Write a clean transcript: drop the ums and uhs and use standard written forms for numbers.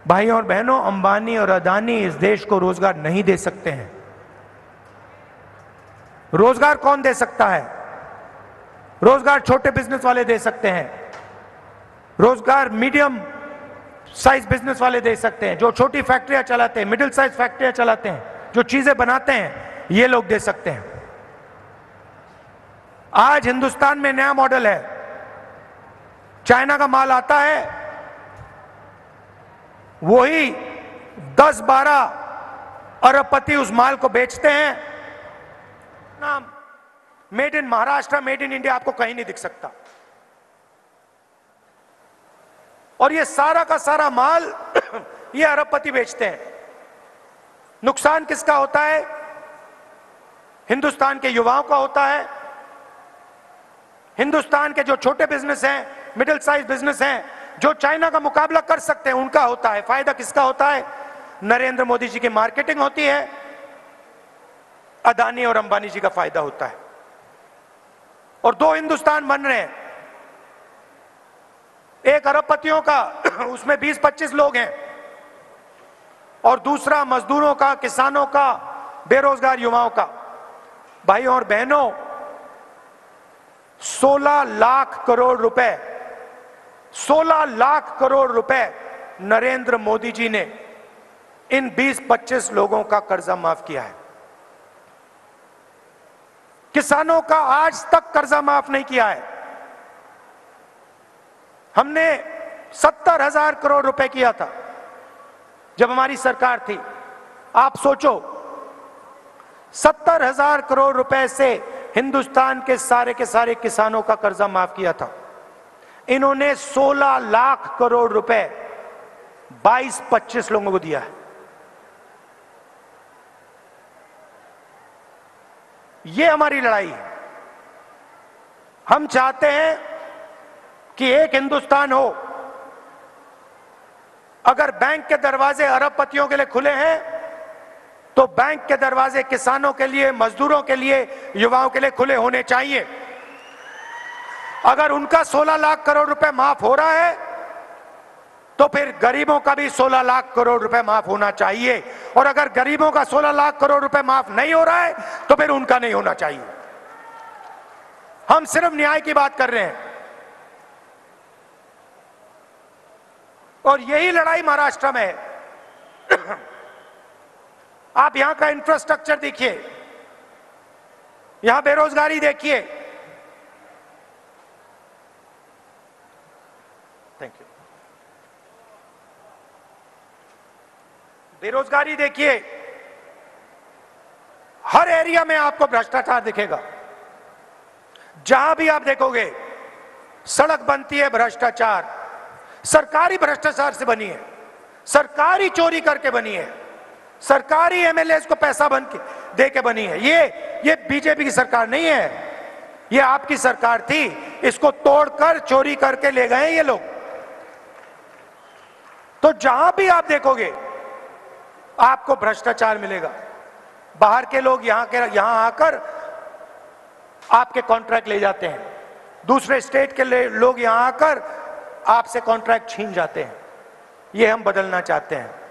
भाइयों और बहनों, अंबानी और अदानी इस देश को रोजगार नहीं दे सकते हैं। रोजगार कौन दे सकता है? रोजगार छोटे बिजनेस वाले दे सकते हैं, रोजगार मीडियम साइज बिजनेस वाले दे सकते हैं, जो छोटी फैक्ट्रियां चलाते हैं, मिडिल साइज फैक्ट्रियां चलाते हैं, जो चीजें बनाते हैं, ये लोग दे सकते हैं। आज हिंदुस्तान में नया मॉडल है, चाइना का माल आता है, वही 10-12 अरबपति उस माल को बेचते हैं। नाम made in Maharashtra, made in India आपको कहीं नहीं दिख सकता। और ये सारा का सारा माल ये अरबपति बेचते हैं। नुकसान किसका होता है? हिंदुस्तान के युवाओं का होता है। हिंदुस्तान के जो छोटे बिजनेस हैं, मिडिल साइज बिजनेस हैं, जो चाइना का मुकाबला कर सकते हैं, उनका होता है। फायदा किसका होता है? नरेंद्र मोदी जी की मार्केटिंग होती है, अदानी और अंबानी जी का फायदा होता है। और दो हिंदुस्तान बन रहे हैं, एक अरबपतियों का, उसमें 20-25 लोग हैं, और दूसरा मजदूरों का, किसानों का, बेरोजगार युवाओं का। भाइयों और बहनों, 16 लाख करोड़ रुपए, 16 लाख करोड़ रुपए नरेंद्र मोदी जी ने इन 20-25 लोगों का कर्जा माफ किया है। किसानों का आज तक कर्जा माफ नहीं किया है। हमने 70,000 करोड़ रुपए किया था जब हमारी सरकार थी। आप सोचो, 70,000 करोड़ रुपए से हिंदुस्तान के सारे किसानों का कर्जा माफ किया था। इन्होंने 16 लाख करोड़ रुपए 22-25 लोगों को दिया है। ये हमारी लड़ाई है। हम चाहते हैं कि एक हिंदुस्तान हो। अगर बैंक के दरवाजे अरबपतियों के लिए खुले हैं, तो बैंक के दरवाजे किसानों के लिए, मजदूरों के लिए, युवाओं के लिए खुले होने चाहिए। अगर उनका 16 लाख करोड़ रुपए माफ हो रहा है, तो फिर गरीबों का भी 16 लाख करोड़ रुपए माफ होना चाहिए। और अगर गरीबों का 16 लाख करोड़ रुपए माफ नहीं हो रहा है, तो फिर उनका नहीं होना चाहिए। हम सिर्फ न्याय की बात कर रहे हैं। और यही लड़ाई महाराष्ट्र में है। आप यहां का इंफ्रास्ट्रक्चर देखिए, यहां बेरोजगारी देखिए। Thank you. बेरोजगारी देखिए, हर एरिया में आपको भ्रष्टाचार दिखेगा। जहां भी आप देखोगे, सड़क बनती है भ्रष्टाचार, सरकारी भ्रष्टाचार से बनी है, सरकारी चोरी करके बनी है, सरकारी एमएलएस को पैसा बन के दे के बनी है। ये बीजेपी की सरकार नहीं है, ये आपकी सरकार थी। इसको तोड़कर चोरी करके ले गए ये लोग। तो जहां भी आप देखोगे आपको भ्रष्टाचार मिलेगा। बाहर के लोग यहां आकर आपके कॉन्ट्रैक्ट ले जाते हैं, दूसरे स्टेट के लोग यहां आकर आपसे कॉन्ट्रैक्ट छीन जाते हैं। ये हम बदलना चाहते हैं।